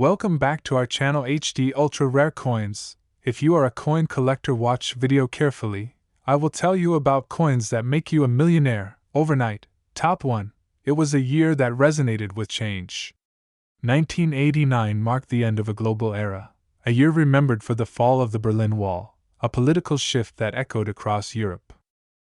Welcome back to our channel HD Ultra Rare Coins. If you are a coin collector, watch video carefully. I will tell you about coins that make you a millionaire overnight. Top 1. It was a year that resonated with change. 1989 marked the end of a global era, a year remembered for the fall of the Berlin Wall, a political shift that echoed across Europe.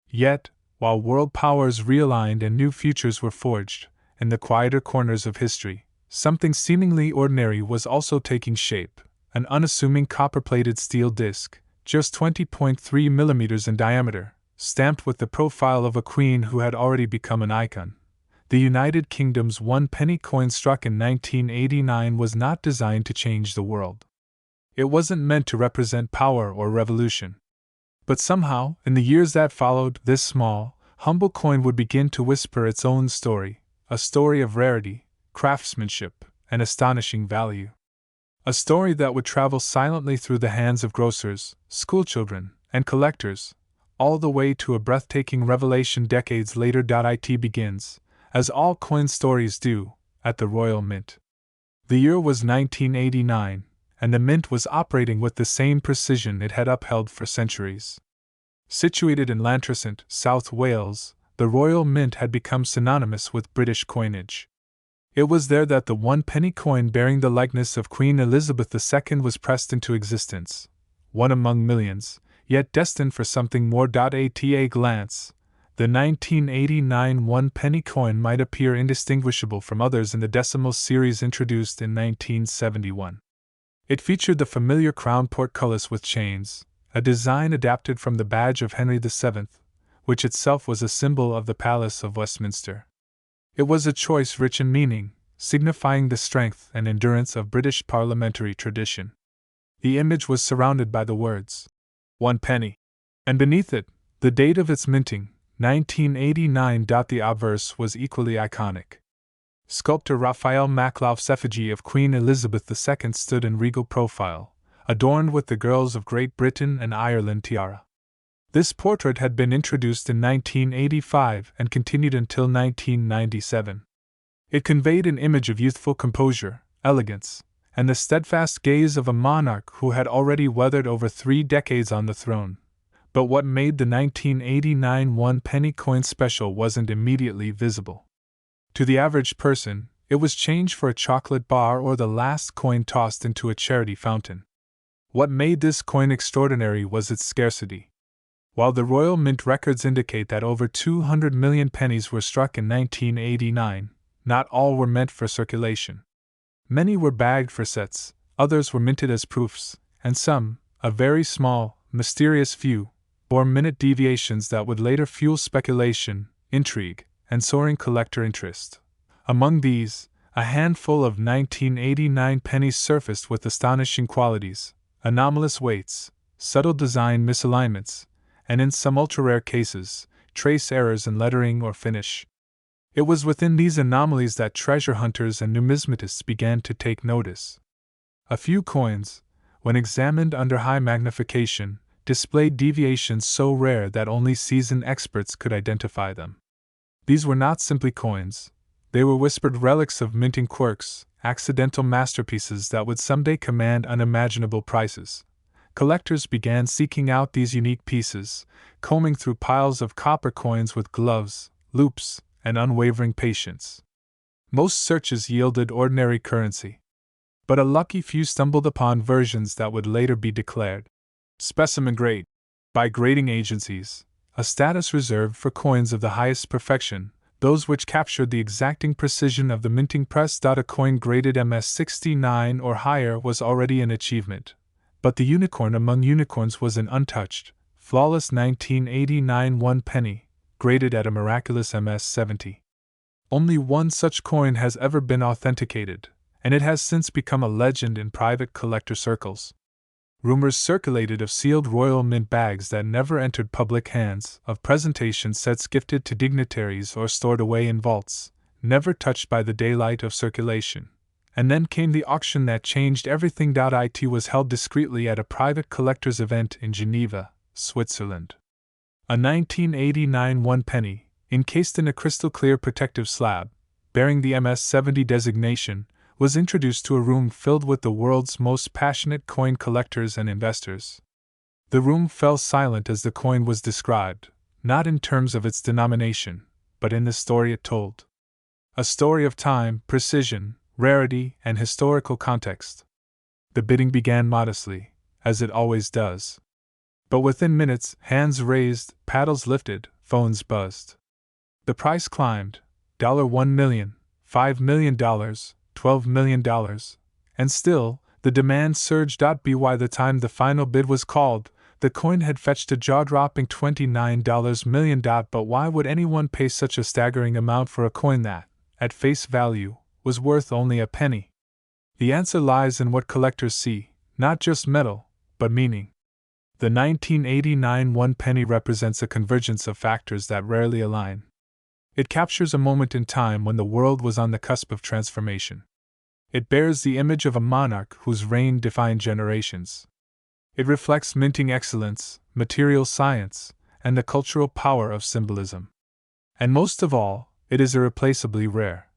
Yet, while world powers realigned and new futures were forged, in the quieter corners of history, something seemingly ordinary was also taking shape: an unassuming copper-plated steel disc, just 20.3 millimeters in diameter, stamped with the profile of a queen who had already become an icon. The United Kingdom's one-penny coin struck in 1989 was not designed to change the world. It wasn't meant to represent power or revolution. But somehow, in the years that followed, this small, humble coin would begin to whisper its own story, a story of rarity, craftsmanship, and astonishing value. A story that would travel silently through the hands of grocers, schoolchildren, and collectors, all the way to a breathtaking revelation decades later. It begins, as all coin stories do, at the Royal Mint. The year was 1989, and the mint was operating with the same precision it had upheld for centuries. Situated in Llantrisant, South Wales, the Royal Mint had become synonymous with British coinage. It was there that the one-penny coin bearing the likeness of Queen Elizabeth II was pressed into existence, one among millions, yet destined for something more. At a glance, the 1989 one-penny coin might appear indistinguishable from others in the decimal series introduced in 1971. It featured the familiar crown portcullis with chains, a design adapted from the badge of Henry VII, which itself was a symbol of the Palace of Westminster. It was a choice rich in meaning, signifying the strength and endurance of British parliamentary tradition. The image was surrounded by the words, "1 penny," and beneath it, the date of its minting, 1989. The obverse was equally iconic. Sculptor Raphael Maklauf's effigy of Queen Elizabeth II stood in regal profile, adorned with the girls of Great Britain and Ireland tiara. This portrait had been introduced in 1985 and continued until 1997. It conveyed an image of youthful composure, elegance, and the steadfast gaze of a monarch who had already weathered over 3 decades on the throne. But what made the 1989 one-penny coin special wasn't immediately visible. To the average person, it was change for a chocolate bar or the last coin tossed into a charity fountain. What made this coin extraordinary was its scarcity. While the Royal Mint records indicate that over 200 million pennies were struck in 1989, not all were meant for circulation. Many were bagged for sets, others were minted as proofs, and some, a very small, mysterious few, bore minute deviations that would later fuel speculation, intrigue, and soaring collector interest. Among these, a handful of 1989 pennies surfaced with astonishing qualities, anomalous weights, subtle design misalignments, and in some ultra-rare cases, trace errors in lettering or finish. It was within these anomalies that treasure hunters and numismatists began to take notice. A few coins, when examined under high magnification, displayed deviations so rare that only seasoned experts could identify them. These were not simply coins, they were whispered relics of minting quirks, accidental masterpieces that would someday command unimaginable prices. Collectors began seeking out these unique pieces, combing through piles of copper coins with gloves, loupes, and unwavering patience. Most searches yielded ordinary currency, but a lucky few stumbled upon versions that would later be declared specimen grade by grading agencies, a status reserved for coins of the highest perfection, those which captured the exacting precision of the minting press. A coin graded MS69 or higher was already an achievement. But the unicorn among unicorns was an untouched, flawless 1989 one-penny, graded at a miraculous MS70. Only one such coin has ever been authenticated, and it has since become a legend in private collector circles. Rumors circulated of sealed Royal Mint bags that never entered public hands, of presentation sets gifted to dignitaries or stored away in vaults, never touched by the daylight of circulation. And then came the auction that changed everything. It was held discreetly at a private collector's event in Geneva, Switzerland. A 1989 one-penny, encased in a crystal-clear protective slab, bearing the MS-70 designation, was introduced to a room filled with the world's most passionate coin collectors and investors. The room fell silent as the coin was described, not in terms of its denomination, but in the story it told. A story of time, precision, rarity, and historical context. The bidding began modestly, as it always does. But within minutes, hands raised, paddles lifted, phones buzzed. The price climbed, $1 million, $5 million, $12 million, and still, the demand surged. By the time the final bid was called, the coin had fetched a jaw-dropping $29 million. But why would anyone pay such a staggering amount for a coin that, at face value, was worth only a penny? The answer lies in what collectors see, not just metal, but meaning. The 1989 1 penny represents a convergence of factors that rarely align. It captures a moment in time when the world was on the cusp of transformation. It bears the image of a monarch whose reign defined generations. It reflects minting excellence, material science, and the cultural power of symbolism. And most of all, it is irreplaceably rare.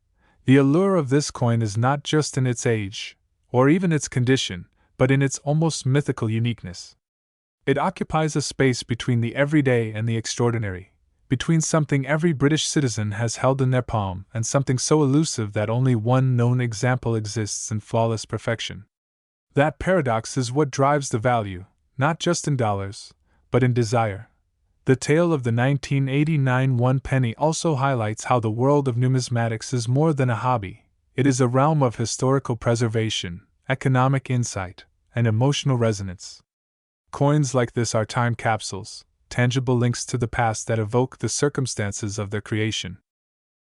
The allure of this coin is not just in its age, or even its condition, but in its almost mythical uniqueness. It occupies a space between the everyday and the extraordinary, between something every British citizen has held in their palm and something so elusive that only one known example exists in flawless perfection. That paradox is what drives the value, not just in dollars, but in desire. The tale of the 1989 1 penny also highlights how the world of numismatics is more than a hobby. It is a realm of historical preservation, economic insight, and emotional resonance. Coins like this are time capsules, tangible links to the past that evoke the circumstances of their creation.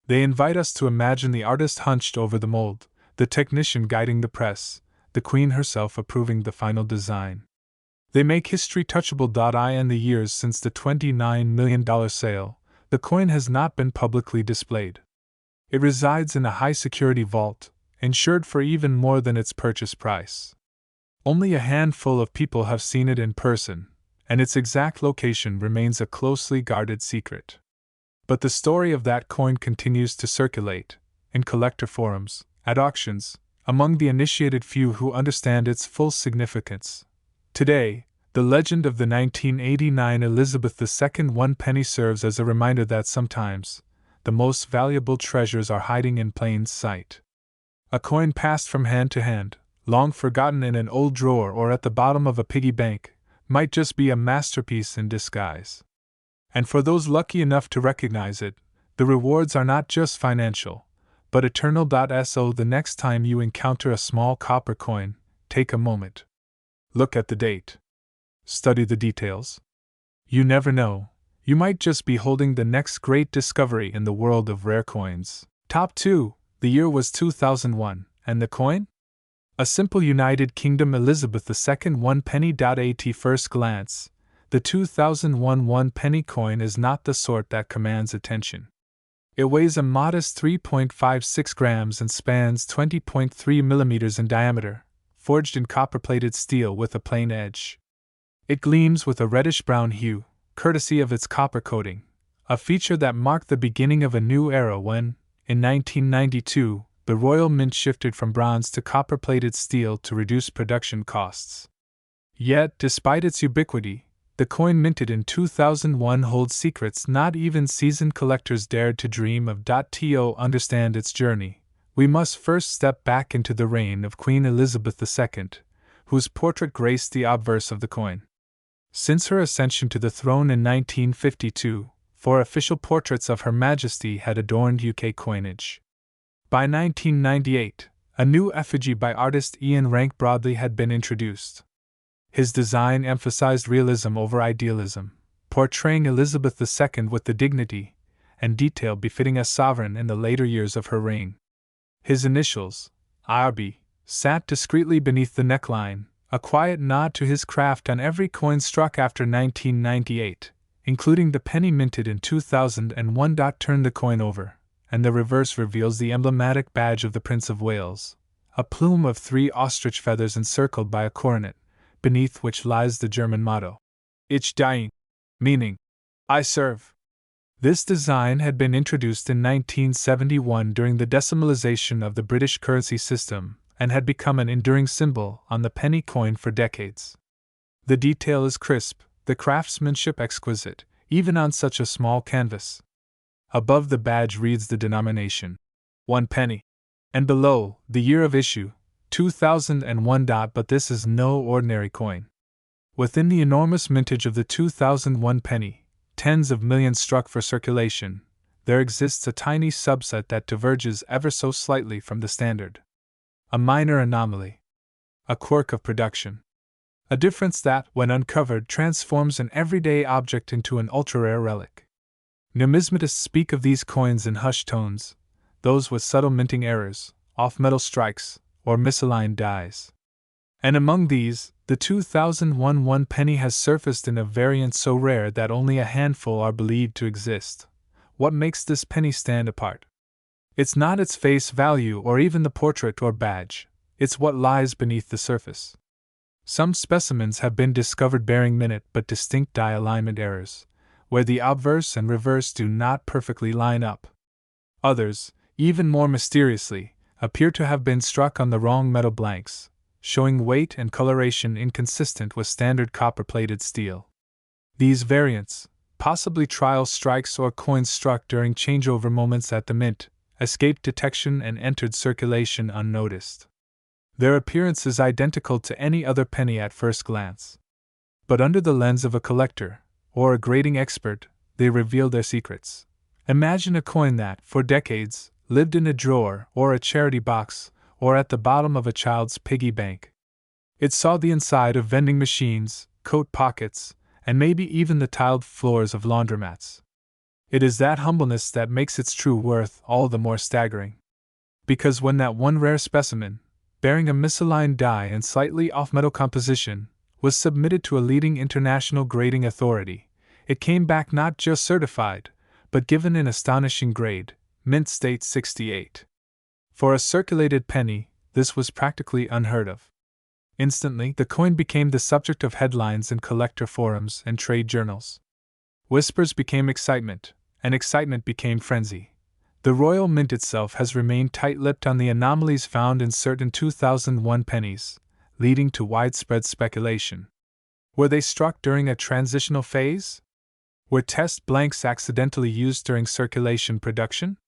They invite us to imagine the artist hunched over the mold, the technician guiding the press, the queen herself approving the final design. They make history touchable. In the years since the $29 million sale, the coin has not been publicly displayed. It resides in a high-security vault, insured for even more than its purchase price. Only a handful of people have seen it in person, and its exact location remains a closely guarded secret. But the story of that coin continues to circulate, in collector forums, at auctions, among the initiated few who understand its full significance. Today, the legend of the 1989 Elizabeth II 1 penny serves as a reminder that sometimes, the most valuable treasures are hiding in plain sight. A coin passed from hand to hand, long forgotten in an old drawer or at the bottom of a piggy bank, might just be a masterpiece in disguise. And for those lucky enough to recognize it, the rewards are not just financial, but eternal. So the next time you encounter a small copper coin, take a moment. Look at the date. Study the details. You never know, you might just be holding the next great discovery in the world of rare coins. Top 2. The year was 2001, and the coin? A simple United Kingdom Elizabeth II 1 penny. At first glance, the 2001 1 penny coin is not the sort that commands attention. It weighs a modest 3.56 grams and spans 20.3 millimeters in diameter, forged in copper-plated steel with a plain edge. It gleams with a reddish-brown hue, courtesy of its copper coating, a feature that marked the beginning of a new era when, in 1992, the Royal Mint shifted from bronze to copper-plated steel to reduce production costs. Yet, despite its ubiquity, the coin minted in 2001 holds secrets not even seasoned collectors dared to dream of. To understand its journey, we must first step back into the reign of Queen Elizabeth II, whose portrait graced the obverse of the coin. Since her ascension to the throne in 1952, 4 official portraits of Her Majesty had adorned UK coinage. By 1998, a new effigy by artist Ian Rank Broadley had been introduced. His design emphasized realism over idealism, portraying Elizabeth II with the dignity and detail befitting a sovereign in the later years of her reign. His initials, IRB, sat discreetly beneath the neckline, a quiet nod to his craft on every coin struck after 1998, including the penny minted in 2001. Turn the coin over, and the reverse reveals the emblematic badge of the Prince of Wales, a plume of 3 ostrich feathers encircled by a coronet, beneath which lies the German motto, Ich diene, meaning, I serve. This design had been introduced in 1971 during the decimalization of the British currency system, and had become an enduring symbol on the penny coin for decades. The detail is crisp, the craftsmanship exquisite, even on such a small canvas. Above the badge reads the denomination, 1 penny, and below, the year of issue, 2001. But this is no ordinary coin. Within the enormous mintage of the 2001 penny, tens of millions struck for circulation, there exists a tiny subset that diverges ever so slightly from the standard. A minor anomaly. A quirk of production. A difference that, when uncovered, transforms an everyday object into an ultra-rare relic. Numismatists speak of these coins in hushed tones, those with subtle minting errors, off-metal strikes, or misaligned dies. And among these, the 2001 1 penny has surfaced in a variant so rare that only a handful are believed to exist. What makes this penny stand apart? It's not its face value or even the portrait or badge, it's what lies beneath the surface. Some specimens have been discovered bearing minute but distinct die alignment errors, where the obverse and reverse do not perfectly line up. Others, even more mysteriously, appear to have been struck on the wrong metal blanks, showing weight and coloration inconsistent with standard copper-plated steel. These variants, possibly trial strikes or coins struck during changeover moments at the mint, escaped detection and entered circulation unnoticed. Their appearance is identical to any other penny at first glance. But under the lens of a collector, or a grading expert, they reveal their secrets. Imagine a coin that, for decades, lived in a drawer or a charity box, or at the bottom of a child's piggy bank. It saw the inside of vending machines, coat pockets, and maybe even the tiled floors of laundromats. It is that humbleness that makes its true worth all the more staggering. Because when that one rare specimen, bearing a misaligned die and slightly off-metal composition, was submitted to a leading international grading authority, it came back not just certified, but given an astonishing grade, Mint State 68. For a circulated penny, this was practically unheard of. Instantly, the coin became the subject of headlines in collector forums and trade journals. Whispers became excitement, and excitement became frenzy. The Royal Mint itself has remained tight-lipped on the anomalies found in certain 2001 pennies, leading to widespread speculation. Were they struck during a transitional phase? Were test blanks accidentally used during circulation production?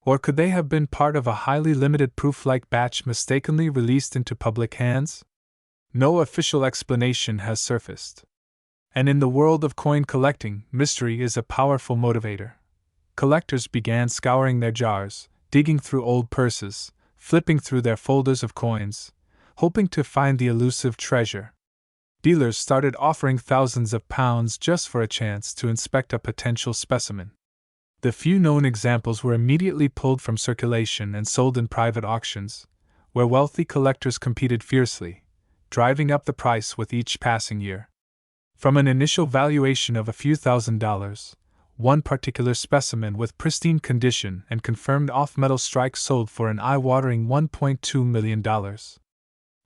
Or could they have been part of a highly limited proof-like batch mistakenly released into public hands? No official explanation has surfaced. And in the world of coin collecting, mystery is a powerful motivator. Collectors began scouring their jars, digging through old purses, flipping through their folders of coins, hoping to find the elusive treasure. Dealers started offering thousands of pounds just for a chance to inspect a potential specimen. The few known examples were immediately pulled from circulation and sold in private auctions, where wealthy collectors competed fiercely, driving up the price with each passing year. From an initial valuation of a few $1,000s, one particular specimen with pristine condition and confirmed off-metal strike sold for an eye-watering $1.2 million.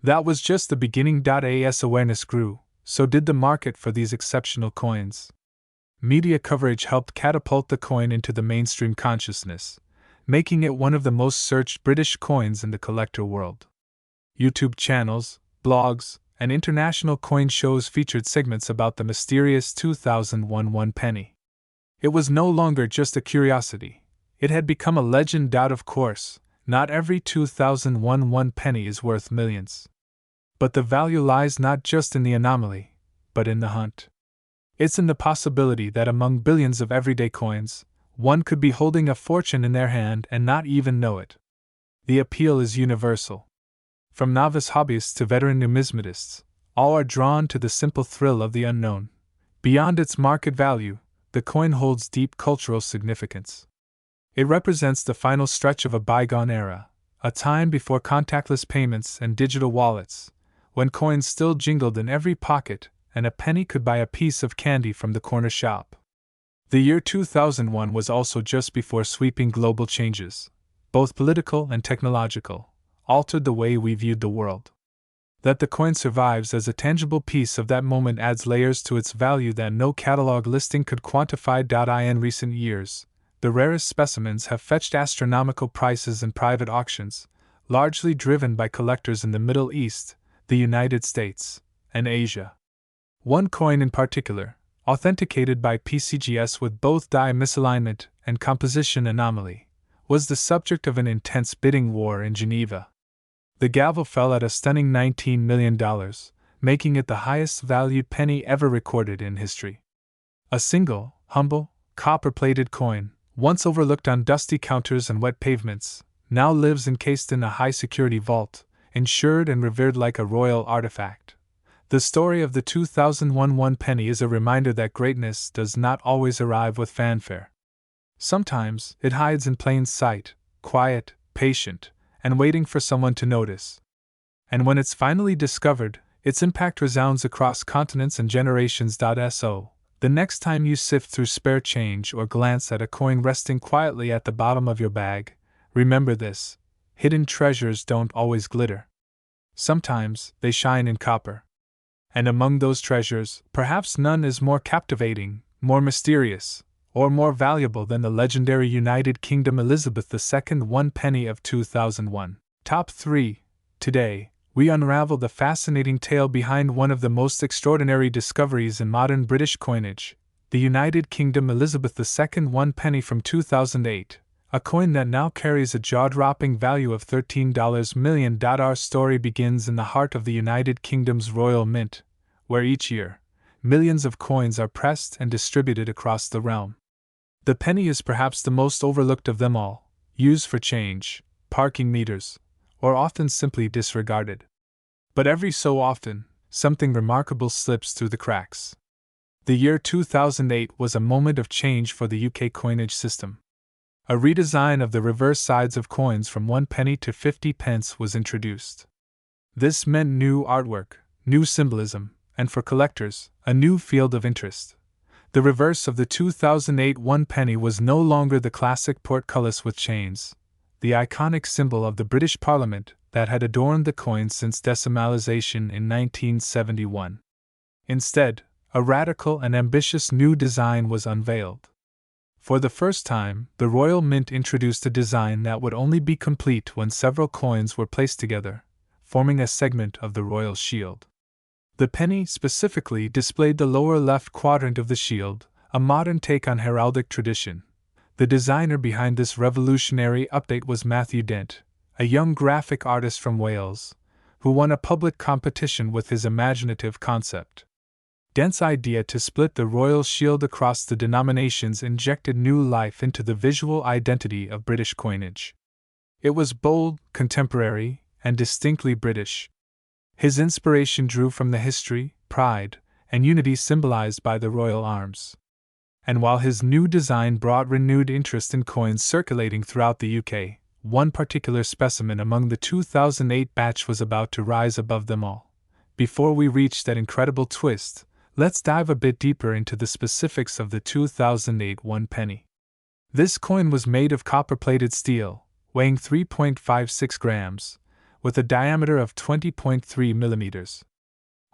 That was just the beginning. As awareness grew, so did the market for these exceptional coins. Media coverage helped catapult the coin into the mainstream consciousness, making it one of the most searched British coins in the collector world. YouTube channels, blogs, and international coin shows featured segments about the mysterious 2001 1 penny. It was no longer just a curiosity, it had become a legend. Of course, not every 2001 1 penny is worth millions. But the value lies not just in the anomaly, but in the hunt. It's in the possibility that among billions of everyday coins, one could be holding a fortune in their hand and not even know it. The appeal is universal. From novice hobbyists to veteran numismatists, all are drawn to the simple thrill of the unknown. Beyond its market value, the coin holds deep cultural significance. It represents the final stretch of a bygone era, a time before contactless payments and digital wallets, when coins still jingled in every pocket and a penny could buy a piece of candy from the corner shop. The year 2001 was also just before sweeping global changes, both political and technological, altered the way we viewed the world. That the coin survives as a tangible piece of that moment adds layers to its value that no catalog listing could quantify. In recent years, the rarest specimens have fetched astronomical prices in private auctions, largely driven by collectors in the Middle East, the United States, and Asia. One coin in particular, authenticated by PCGS with both die misalignment and composition anomaly, was the subject of an intense bidding war in Geneva. The gavel fell at a stunning $19 million, making it the highest valued penny ever recorded in history. A single, humble, copper-plated coin, once overlooked on dusty counters and wet pavements, now lives encased in a high-security vault, insured and revered like a royal artifact. The story of the 2001 one penny is a reminder that greatness does not always arrive with fanfare. Sometimes it hides in plain sight, quiet, patient, and waiting for someone to notice. And when it's finally discovered, its impact resounds across continents and generations. So, the next time you sift through spare change or glance at a coin resting quietly at the bottom of your bag, remember this: hidden treasures don't always glitter. Sometimes they shine in copper. And among those treasures, perhaps none is more captivating, more mysterious, or more valuable than the legendary United Kingdom Elizabeth II one penny of 2001. Top 3. Today, we unravel the fascinating tale behind one of the most extraordinary discoveries in modern British coinage, the United Kingdom Elizabeth II one penny from 2008, a coin that now carries a jaw-dropping value of $13 million. Our story begins in the heart of the United Kingdom's Royal Mint, where each year, millions of coins are pressed and distributed across the realm. The penny is perhaps the most overlooked of them all, used for change, parking meters, or often simply disregarded. But every so often, something remarkable slips through the cracks. The year 2008 was a moment of change for the UK coinage system. A redesign of the reverse sides of coins from 1 penny to 50 pence was introduced. This meant new artwork, new symbolism, and for collectors, a new field of interest. The reverse of the 2008 1 penny was no longer the classic portcullis with chains, the iconic symbol of the British Parliament that had adorned the coin since decimalisation in 1971. Instead, a radical and ambitious new design was unveiled. For the first time, the Royal Mint introduced a design that would only be complete when several coins were placed together, forming a segment of the royal shield. The penny specifically displayed the lower left quadrant of the shield, a modern take on heraldic tradition. The designer behind this revolutionary update was Matthew Dent, a young graphic artist from Wales, who won a public competition with his imaginative concept. Dent's idea to split the royal shield across the denominations injected new life into the visual identity of British coinage. It was bold, contemporary, and distinctly British. His inspiration drew from the history, pride, and unity symbolized by the royal arms. And while his new design brought renewed interest in coins circulating throughout the UK, one particular specimen among the 2008 batch was about to rise above them all. Before we reach that incredible twist, let's dive a bit deeper into the specifics of the 2008 1 penny. This coin was made of copper-plated steel, weighing 3.56 grams, with a diameter of 20.3 millimeters.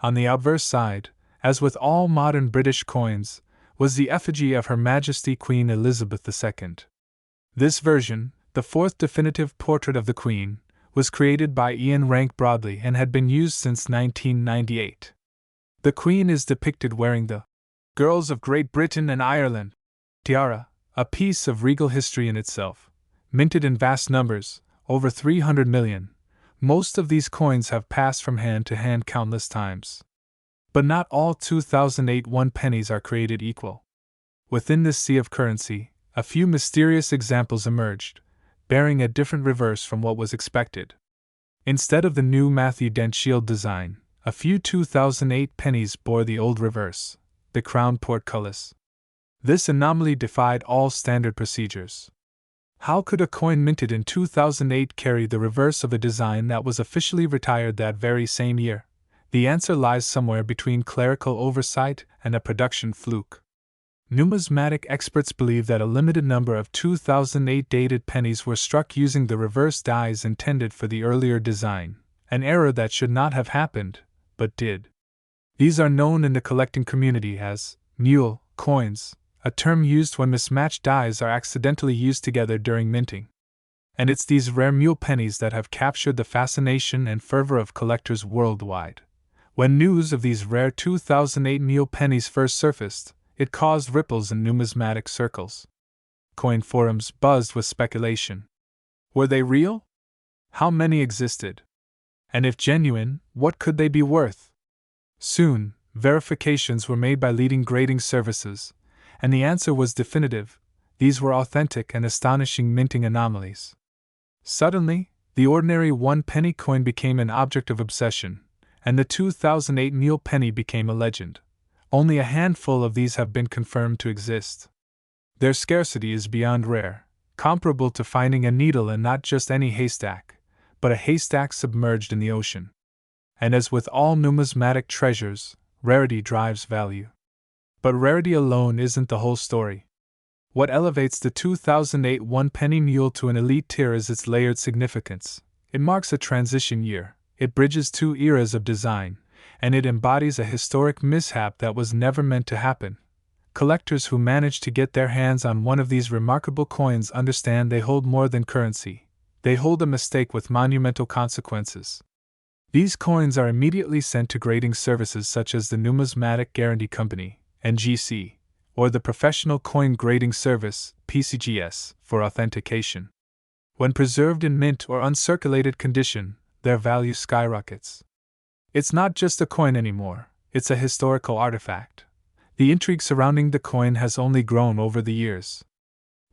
On the obverse side, as with all modern British coins, was the effigy of Her Majesty Queen Elizabeth II. This version, the fourth definitive portrait of the Queen, was created by Ian Rank Broadley and had been used since 1998. The Queen is depicted wearing the Girls of Great Britain and Ireland tiara, a piece of regal history in itself. Minted in vast numbers, over 300 million, most of these coins have passed from hand to hand countless times. But not all 2008 1 pennies are created equal. Within this sea of currency, a few mysterious examples emerged, bearing a different reverse from what was expected. Instead of the new Matthew Dent shield design, a few 2008 pennies bore the old reverse, the crown portcullis. This anomaly defied all standard procedures. How could a coin minted in 2008 carry the reverse of a design that was officially retired that very same year? The answer lies somewhere between clerical oversight and a production fluke. Numismatic experts believe that a limited number of 2008 dated pennies were struck using the reverse dies intended for the earlier design, an error that should not have happened, but did. These are known in the collecting community as mule coins, a term used when mismatched dies are accidentally used together during minting. And it's these rare mule pennies that have captured the fascination and fervor of collectors worldwide. When news of these rare 2008 mule pennies first surfaced, it caused ripples in numismatic circles. Coin forums buzzed with speculation. Were they real? How many existed? And if genuine, what could they be worth? Soon, verifications were made by leading grading services, and the answer was definitive: these were authentic and astonishing minting anomalies. Suddenly, the ordinary 1-penny coin became an object of obsession, and the 2008 mule penny became a legend. Only a handful of these have been confirmed to exist. Their scarcity is beyond rare, comparable to finding a needle in not just any haystack, but a haystack submerged in the ocean. And as with all numismatic treasures, rarity drives value. But rarity alone isn't the whole story. What elevates the 2008 1-penny mule to an elite tier is its layered significance. It marks a transition year, it bridges two eras of design, and it embodies a historic mishap that was never meant to happen. Collectors who manage to get their hands on one of these remarkable coins understand they hold more than currency. They hold a mistake with monumental consequences. These coins are immediately sent to grading services such as the Numismatic Guarantee Company, NGC, or the Professional Coin Grading Service, PCGS, for authentication. When preserved in mint or uncirculated condition, their value skyrockets. It's not just a coin anymore, it's a historical artifact. The intrigue surrounding the coin has only grown over the years.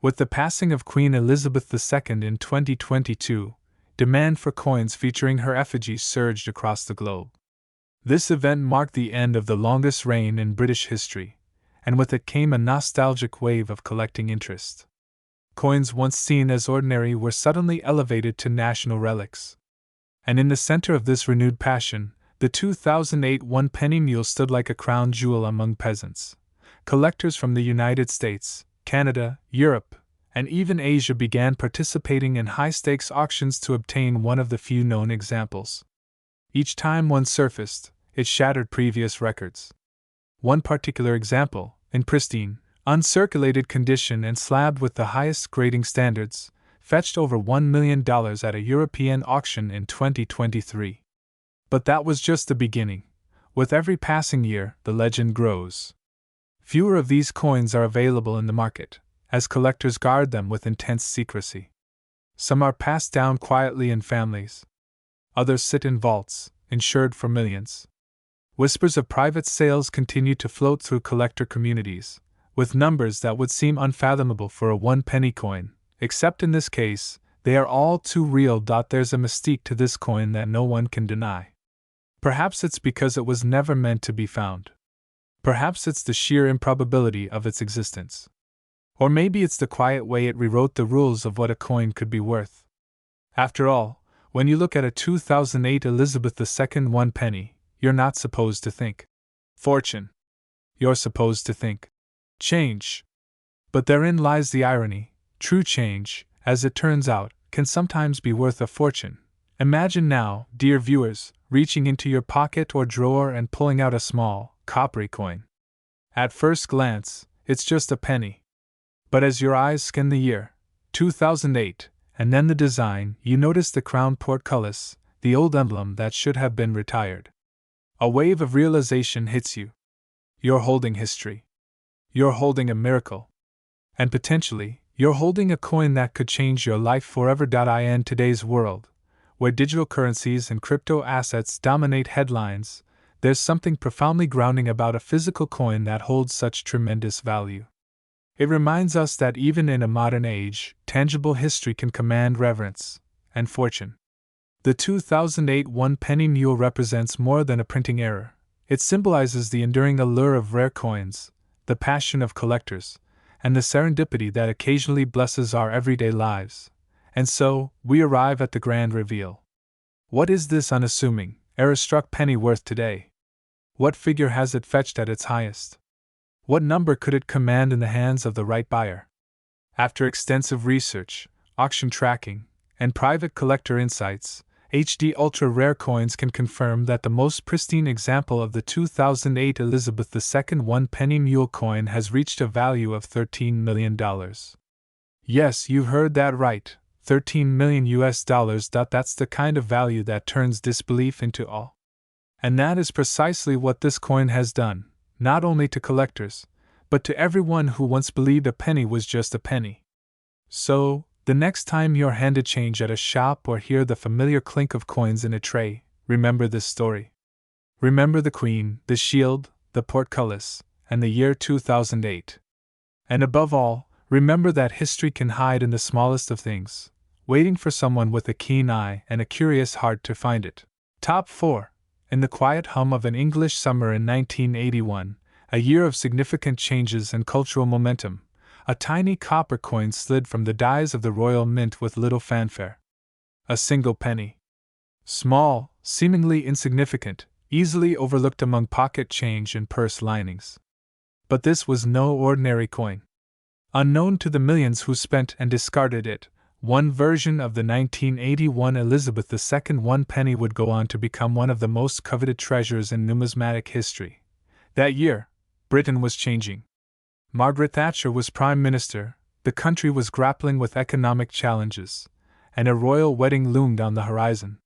With the passing of Queen Elizabeth II in 2022, demand for coins featuring her effigy surged across the globe. This event marked the end of the longest reign in British history, and with it came a nostalgic wave of collecting interest. Coins once seen as ordinary were suddenly elevated to national relics. And in the center of this renewed passion, the 2008 1-penny mule stood like a crown jewel among peasants. Collectors from the United States, Canada, Europe, and even Asia began participating in high-stakes auctions to obtain one of the few known examples. Each time one surfaced, it shattered previous records. One particular example, in pristine, uncirculated condition and slabbed with the highest grading standards, fetched over $1 million at a European auction in 2023. But that was just the beginning. With every passing year, the legend grows. Fewer of these coins are available in the market, as collectors guard them with intense secrecy. Some are passed down quietly in families. Others sit in vaults, insured for millions. Whispers of private sales continue to float through collector communities, with numbers that would seem unfathomable for a 1-penny coin, except in this case, they are all too real. There's a mystique to this coin that no one can deny. Perhaps it's because it was never meant to be found. Perhaps it's the sheer improbability of its existence. Or maybe it's the quiet way it rewrote the rules of what a coin could be worth. After all, when you look at a 2008 Elizabeth II 1-penny, you're not supposed to think fortune. You're supposed to think change. But therein lies the irony. True change, as it turns out, can sometimes be worth a fortune. Imagine now, dear viewers, reaching into your pocket or drawer and pulling out a small, coppery coin. At first glance, it's just a penny. But as your eyes scan the year, 2008, and then the design, you notice the crown portcullis, the old emblem that should have been retired. A wave of realization hits you. You're holding history. You're holding a miracle. And potentially, you're holding a coin that could change your life forever. In today's world, where digital currencies and crypto assets dominate headlines, there's something profoundly grounding about a physical coin that holds such tremendous value. It reminds us that even in a modern age, tangible history can command reverence and fortune. The 2008 1-penny mule represents more than a printing error. It symbolizes the enduring allure of rare coins, the passion of collectors, and the serendipity that occasionally blesses our everyday lives. And so, we arrive at the grand reveal. What is this unassuming, error-struck penny worth today? What figure has it fetched at its highest? What number could it command in the hands of the right buyer? After extensive research, auction tracking, and private collector insights, HD Ultra Rare Coins can confirm that the most pristine example of the 2008 Elizabeth II 1-penny mule coin has reached a value of $13 million. Yes, you heard that right, 13 million US dollars. That's the kind of value that turns disbelief into awe. And that is precisely what this coin has done, not only to collectors, but to everyone who once believed a penny was just a penny. So, the next time you're handed change at a shop or hear the familiar clink of coins in a tray, remember this story. Remember the Queen, the shield, the portcullis, and the year 2008. And above all, remember that history can hide in the smallest of things, waiting for someone with a keen eye and a curious heart to find it. Top 4. In the quiet hum of an English summer in 1981, a year of significant changes and cultural momentum, a tiny copper coin slid from the dies of the Royal Mint with little fanfare. A single penny. Small, seemingly insignificant, easily overlooked among pocket change and purse linings. But this was no ordinary coin. Unknown to the millions who spent and discarded it, one version of the 1981 Elizabeth II 1 penny would go on to become one of the most coveted treasures in numismatic history. That year, Britain was changing. Margaret Thatcher was Prime Minister, the country was grappling with economic challenges, and a royal wedding loomed on the horizon.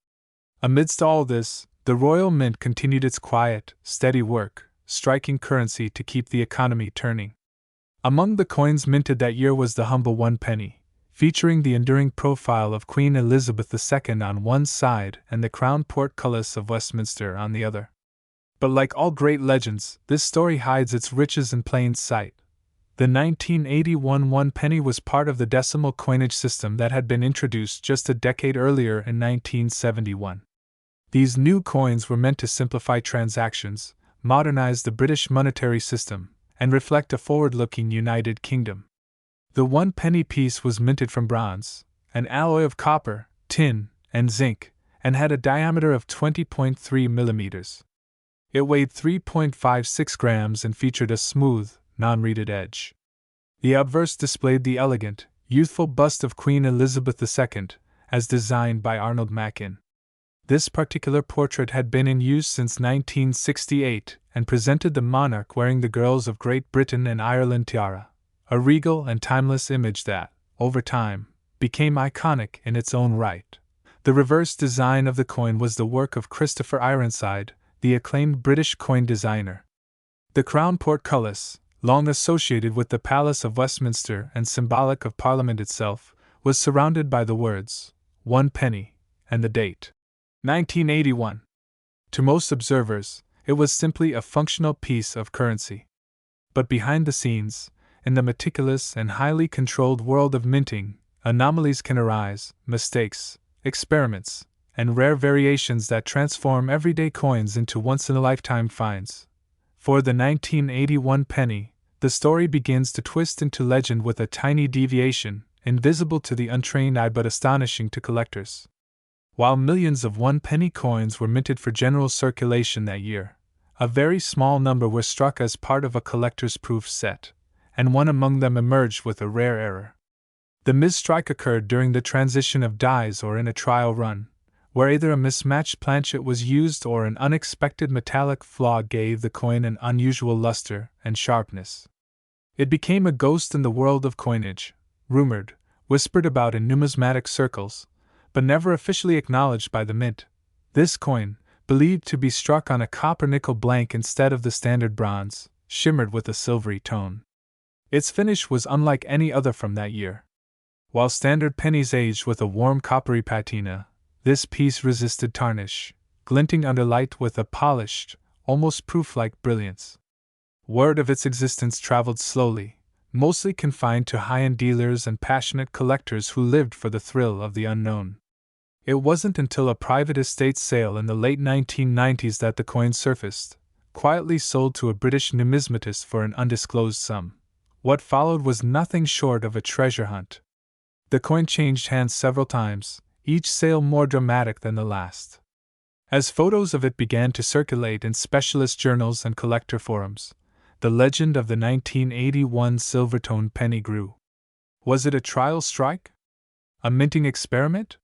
Amidst all this, the Royal Mint continued its quiet, steady work, striking currency to keep the economy turning. Among the coins minted that year was the humble 1 penny, featuring the enduring profile of Queen Elizabeth II on one side and the crown portcullis of Westminster on the other. But like all great legends, this story hides its riches in plain sight. The 1981 1 penny was part of the decimal coinage system that had been introduced just a decade earlier in 1971. These new coins were meant to simplify transactions, modernize the British monetary system, and reflect a forward-looking United Kingdom. The 1 penny piece was minted from bronze, an alloy of copper, tin, and zinc, and had a diameter of 20.3 millimeters. It weighed 3.56 grams and featured a smooth, non-reeded edge. The obverse displayed the elegant, youthful bust of Queen Elizabeth II, as designed by Arnold Machin. This particular portrait had been in use since 1968 and presented the monarch wearing the girls of Great Britain and Ireland tiara, a regal and timeless image that, over time, became iconic in its own right. The reverse design of the coin was the work of Christopher Ironside, the acclaimed British coin designer. The crown portcullis, long associated with the Palace of Westminster and symbolic of Parliament itself, was surrounded by the words, 1 penny, and the date, 1981. To most observers, it was simply a functional piece of currency. But behind the scenes, in the meticulous and highly controlled world of minting, anomalies can arise, mistakes, experiments, and rare variations that transform everyday coins into once-in-a-lifetime finds. For the 1981 penny, the story begins to twist into legend with a tiny deviation, invisible to the untrained eye but astonishing to collectors. While millions of 1 penny coins were minted for general circulation that year, a very small number were struck as part of a collector's proof set, and one among them emerged with a rare error. The misstrike occurred during the transition of dies or in a trial run, where either a mismatched planchet was used or an unexpected metallic flaw gave the coin an unusual luster and sharpness. It became a ghost in the world of coinage, rumored, whispered about in numismatic circles, but never officially acknowledged by the mint. This coin, believed to be struck on a copper-nickel blank instead of the standard bronze, shimmered with a silvery tone. Its finish was unlike any other from that year. While standard pennies aged with a warm coppery patina, this piece resisted tarnish, glinting under light with a polished, almost proof-like brilliance. Word of its existence traveled slowly, mostly confined to high-end dealers and passionate collectors who lived for the thrill of the unknown. It wasn't until a private estate sale in the late 1990s that the coin surfaced, quietly sold to a British numismatist for an undisclosed sum. What followed was nothing short of a treasure hunt. The coin changed hands several times, each sale more dramatic than the last. As photos of it began to circulate in specialist journals and collector forums, the legend of the 1981 silver-toned penny grew. Was it a trial strike? A minting experiment?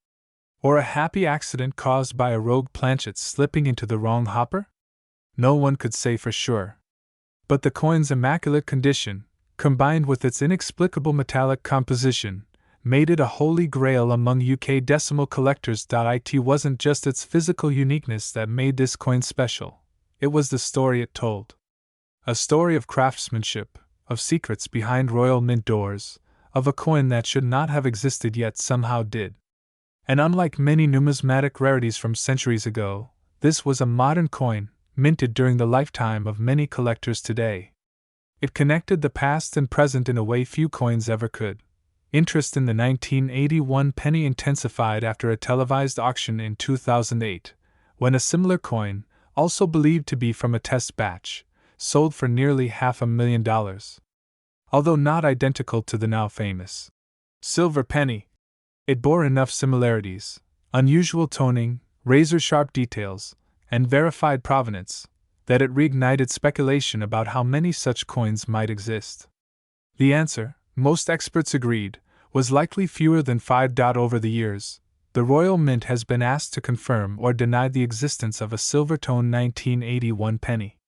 Or a happy accident caused by a rogue planchet slipping into the wrong hopper? No one could say for sure. But the coin's immaculate condition, combined with its inexplicable metallic composition, made it a holy grail among UK decimal collectors. It wasn't just its physical uniqueness that made this coin special, it was the story it told. A story of craftsmanship, of secrets behind royal mint doors, of a coin that should not have existed yet somehow did. And unlike many numismatic rarities from centuries ago, this was a modern coin, minted during the lifetime of many collectors today. It connected the past and present in a way few coins ever could. Interest in the 1981 penny intensified after a televised auction in 2008, when a similar coin, also believed to be from a test batch, sold for nearly $500,000. Although not identical to the now famous silver penny, it bore enough similarities, unusual toning, razor-sharp details, and verified provenance, that it reignited speculation about how many such coins might exist. The answer, most experts agreed, was likely fewer than 5. Over the years, the Royal Mint has been asked to confirm or deny the existence of a silver-tone 1981 penny.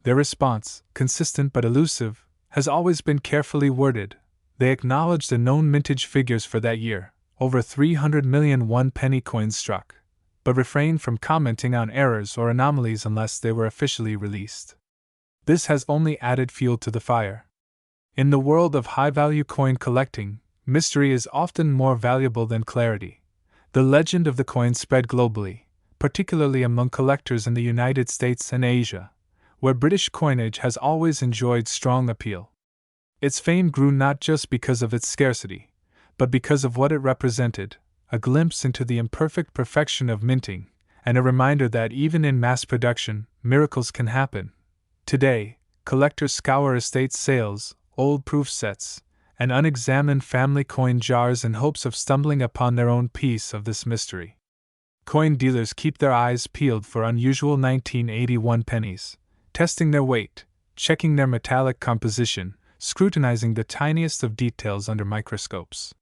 Their response, consistent but elusive, has always been carefully worded. They acknowledge the known mintage figures for that year, over 300 million one-penny coins struck, but refrain from commenting on errors or anomalies unless they were officially released. This has only added fuel to the fire. In the world of high-value coin collecting, mystery is often more valuable than clarity. The legend of the coin spread globally, particularly among collectors in the United States and Asia, where British coinage has always enjoyed strong appeal. Its fame grew not just because of its scarcity, but because of what it represented, a glimpse into the imperfect perfection of minting, and a reminder that even in mass production, miracles can happen. Today, collectors scour estate sales, old proof sets, and unexamined family coin jars in hopes of stumbling upon their own piece of this mystery. Coin dealers keep their eyes peeled for unusual 1981 pennies, testing their weight, checking their metallic composition, scrutinizing the tiniest of details under microscopes.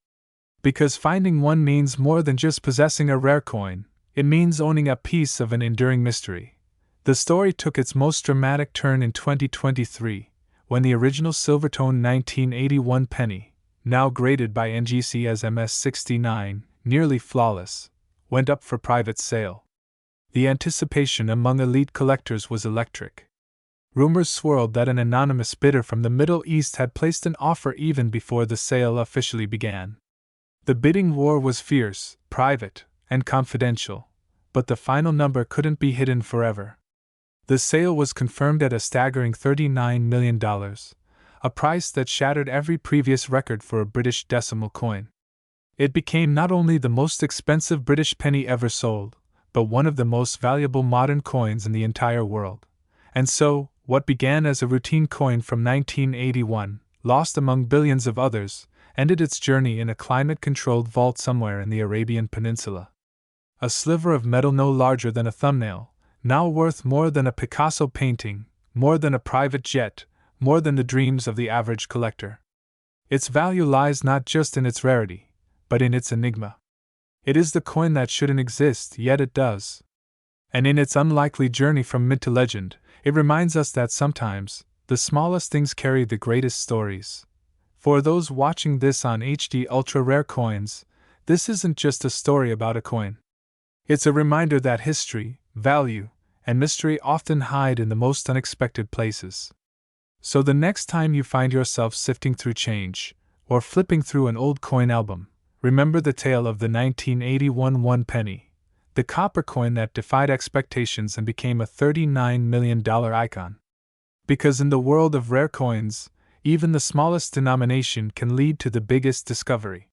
Because finding one means more than just possessing a rare coin, it means owning a piece of an enduring mystery. The story took its most dramatic turn in 2023, when the original Silvertone 1981 penny, now graded by NGC as MS69, nearly flawless, went up for private sale. The anticipation among elite collectors was electric. Rumors swirled that an anonymous bidder from the Middle East had placed an offer even before the sale officially began. The bidding war was fierce, private, and confidential, but the final number couldn't be hidden forever. The sale was confirmed at a staggering $39 million, a price that shattered every previous record for a British decimal coin. It became not only the most expensive British penny ever sold, but one of the most valuable modern coins in the entire world. And so, what began as a routine coin from 1981, lost among billions of others, ended its journey in a climate-controlled vault somewhere in the Arabian Peninsula. A sliver of metal no larger than a thumbnail, now worth more than a Picasso painting, more than a private jet, more than the dreams of the average collector. Its value lies not just in its rarity, but in its enigma. It is the coin that shouldn't exist, yet it does. And in its unlikely journey from myth to legend, it reminds us that sometimes, the smallest things carry the greatest stories. For those watching this on HD Ultra Rare Coins, this isn't just a story about a coin. It's a reminder that history, value, and mystery often hide in the most unexpected places. So the next time you find yourself sifting through change, or flipping through an old coin album, remember the tale of the 1981 one penny, the copper coin that defied expectations and became a $39 million icon. Because in the world of rare coins, even the smallest denomination can lead to the biggest discovery.